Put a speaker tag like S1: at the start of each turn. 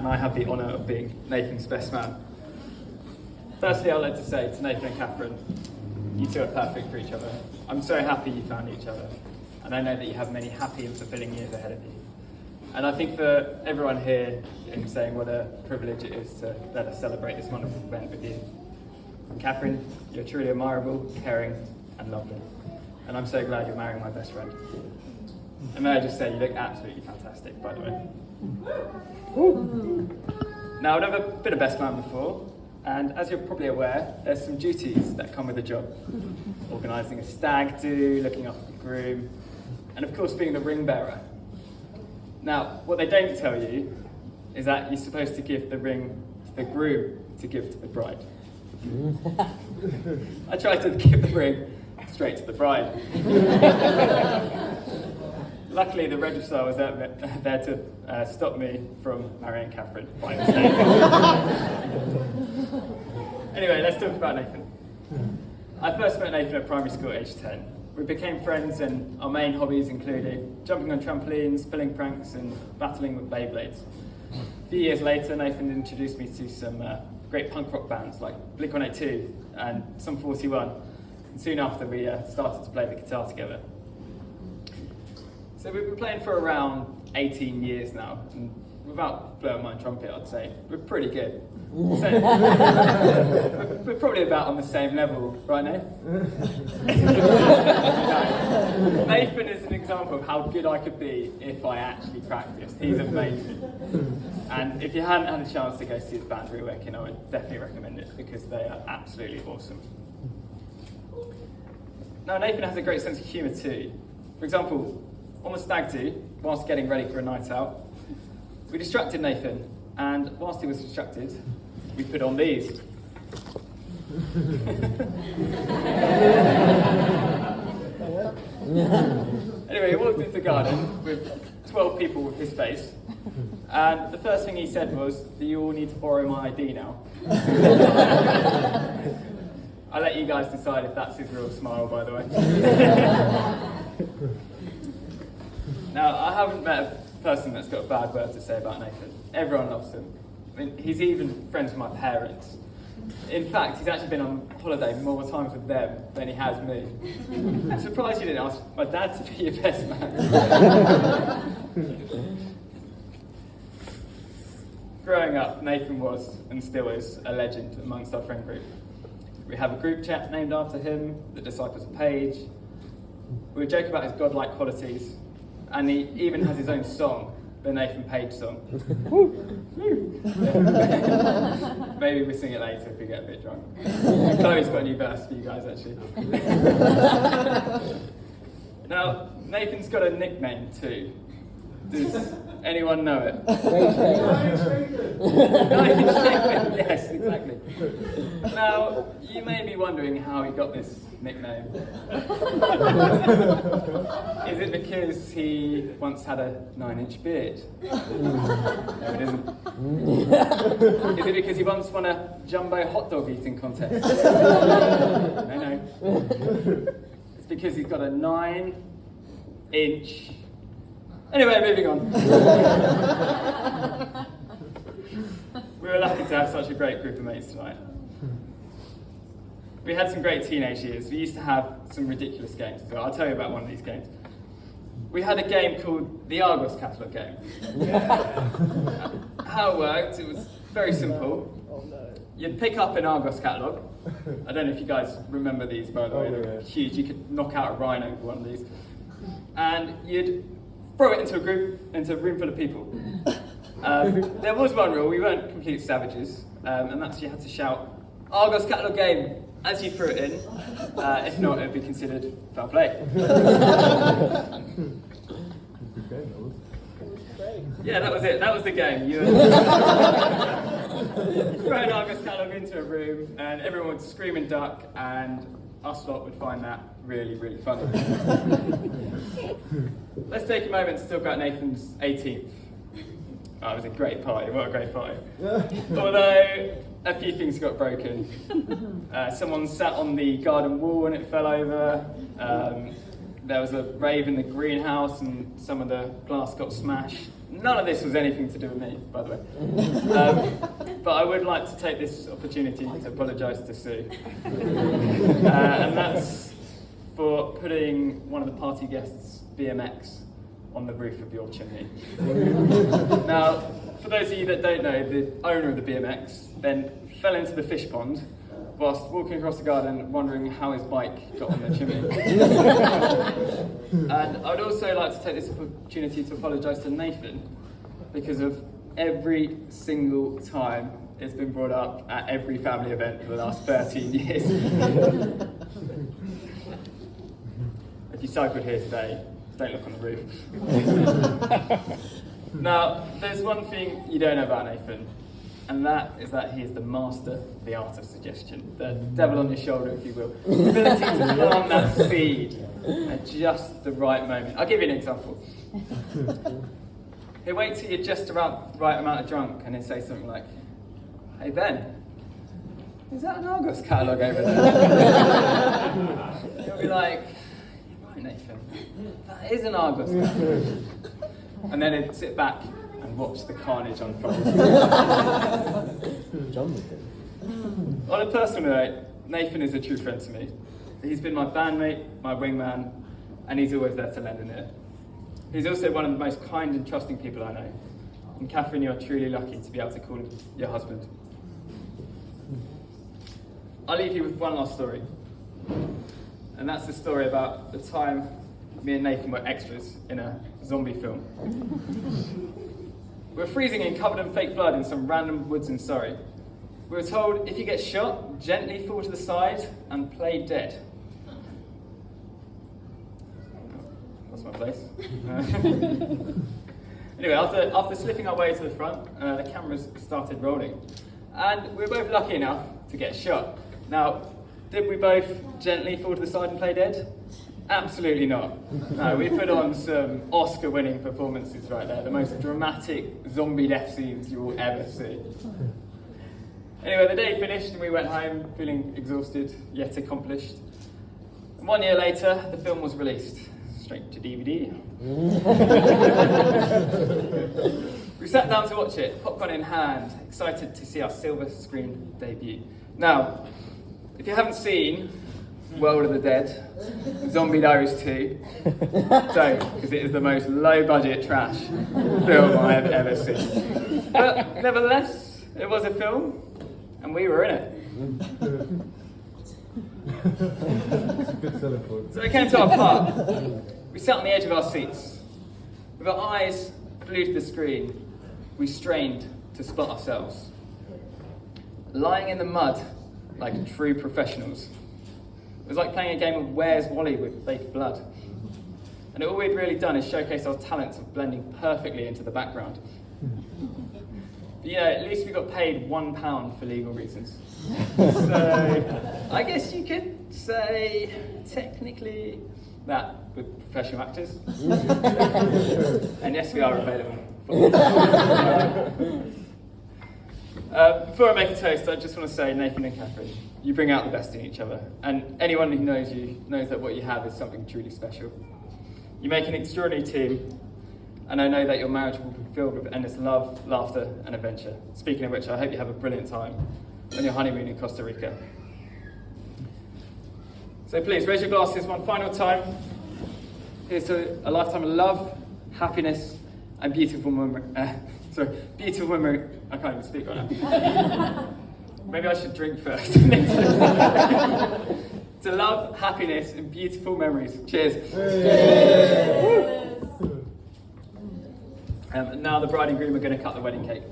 S1: And I have the honour of being Nathan's best man. Firstly, I'd like to say to Nathan and Catherine, you two are perfect for each other. I'm so happy you found each other, and I know that you have many happy and fulfilling years ahead of you. And I think for everyone here in saying what a privilege it is to let us celebrate this wonderful event with you. Catherine, you're truly admirable, caring, and lovely. And I'm so glad you're marrying my best friend. And may I just say, you look absolutely fantastic, by the way. Now, I've never been a best man before, and as you're probably aware, there's some duties that come with the job. Organising a stag do, looking after the groom, and of course being the ring bearer. Now, what they don't tell you is that you're supposed to give the ring to the groom to give to the bride. I tried to give the ring straight to the bride. Luckily, the registrar was there to stop me from marrying Catherine by mistake. Anyway, let's talk about Nathan. I first met Nathan at primary school at age 10. We became friends, and our main hobbies included jumping on trampolines, pulling pranks, and battling with Beyblades. A few years later, Nathan introduced me to some great punk rock bands like Blink-182 and Sum 41. And soon after, we started to play the guitar together. So we've been playing for around 18 years now, and without blowing my trumpet, I'd say we're pretty good. So, we're probably about on the same level, right, Nate? No. Nathan is an example of how good I could be if I actually practiced. He's amazing. And if you hadn't had a chance to go see his band Reawaken, I would definitely recommend it because they are absolutely awesome. Now, Nathan has a great sense of humour too. For example, on the stag do, whilst getting ready for a night out, we distracted Nathan, and whilst he was distracted, we put on these. Anyway, he walked into the garden with 12 people with his face, and the first thing he said was, "Do you all need to borrow my ID now?" I'll let you guys decide if that's his real smile, by the way. Now, I haven't met a person that's got a bad word to say about Nathan. Everyone loves him. I mean, he's even friends with my parents. In fact, he's actually been on holiday more times with them than he has me. I'm surprised you didn't ask my dad to be your best man. Growing up, Nathan was, and still is, a legend amongst our friend group. We have a group chat named after him, the Disciples of Page. We joke about his godlike qualities, and he even has his own song, the Nathan Page song. Maybe we sing it later if we get a bit drunk. Chloe's got a new verse for you guys, actually. Now, Nathan's got a nickname too. Does anyone know it? Yes, exactly. Now, you may be wondering how he got this nickname. Is it because he once had a 9-inch beard? No, it isn't. Is it because he once won a jumbo hot dog eating contest? No. It's because he's got a 9-inch... Anyway, moving on. We were lucky to have such a great group of mates tonight. We had some great teenage years. We used to have some ridiculous games as well. I'll tell you about one of these games. We had a game called the Argos Catalogue game. How it worked, it was very simple. You'd pick up an Argos catalogue. I don't know if you guys remember these, by the way. They're huge. You could knock out a rhino with one of these. And you'd throw it into a room full of people. There was one rule, we weren't complete savages, and that's you had to shout, "Argos Catalogue game," as you threw it in. If not, it would be considered foul play. Yeah, that was it. That was the game. You throw an Argos Catalogue into a room, and everyone would scream and duck, and us lot would find that really, really funny. Let's take a moment to talk about Nathan's 18th. Oh, it was a great party. What a great party. Although a few things got broken. Someone sat on the garden wall and it fell over. There was a rave in the greenhouse and some of the glass got smashed. None of this was anything to do with me, by the way. But I would like to take this opportunity to apologise to Sue. And that's for putting one of the party guests' BMX on the roof of your chimney. Now, for those of you that don't know, the owner of the BMX then fell into the fish pond whilst walking across the garden wondering how his bike got on the chimney. And I would also like to take this opportunity to apologise to Nathan because of every single time it's been brought up at every family event for the last 13 years. If you cycled here today, don't look on the roof. Now, there's one thing you don't know about Nathan, and that is that he is the master of the art of suggestion. The devil on your shoulder, if you will. The ability to plant that seed at just the right moment. I'll give you an example. He'll wait till you're just about the right amount of drunk and he'll say something like, "Hey Ben, is that an Argos catalogue over there?" He'll be like, "You're right, Nathan, that is an Argos catalogue." And then he'd sit back and watch the carnage unfold. On a personal note, Nathan is a true friend to me. He's been my bandmate, my wingman, and he's always there to lend an ear. He's also one of the most kind and trusting people I know. And Catherine, you're truly lucky to be able to call him your husband. I'll leave you with one last story. And that's the story about the time me and Nathan were extras in a zombie film. We were freezing and covered in fake blood in some random woods in Surrey. We were told, if you get shot, gently fall to the side and play dead. That's my place. Anyway, after slipping our way to the front, the cameras started rolling. And we were both lucky enough to get shot. Now, did we both gently fall to the side and play dead? Absolutely not. No, we put on some Oscar-winning performances right there, the most dramatic zombie death scenes you will ever see. Anyway, the day finished and we went home feeling exhausted, yet accomplished. And 1 year later, the film was released, straight to DVD. We sat down to watch it, popcorn in hand, excited to see our silver screen debut. Now, if you haven't seen World of the Dead, Zombie Diaries 2, don't, because it is the most low-budget trash film I have ever seen. But nevertheless, it was a film, and we were in it. So we came to our part. We sat on the edge of our seats. With our eyes glued to the screen, we strained to spot ourselves. Lying in the mud like true professionals. It was like playing a game of Where's Wally with fake blood. And all we'd really done is showcase our talents of blending perfectly into the background. But, you know, at least we got paid £1 for legal reasons. So I guess you could say, technically, that with professional actors. And yes, we are available. Before I make a toast, I just want to say, Nathan and Catherine, you bring out the best in each other. And anyone who knows you knows that what you have is something truly special. You make an extraordinary team, and I know that your marriage will be filled with endless love, laughter, and adventure. Speaking of which, I hope you have a brilliant time on your honeymoon in Costa Rica. So please, raise your glasses one final time. Here's to a lifetime of love, happiness, and beautiful memory. Beautiful memory. I can't even speak right now. Maybe I should drink first. To love, happiness, and beautiful memories. Cheers. Now the bride and groom are going to cut the wedding cake.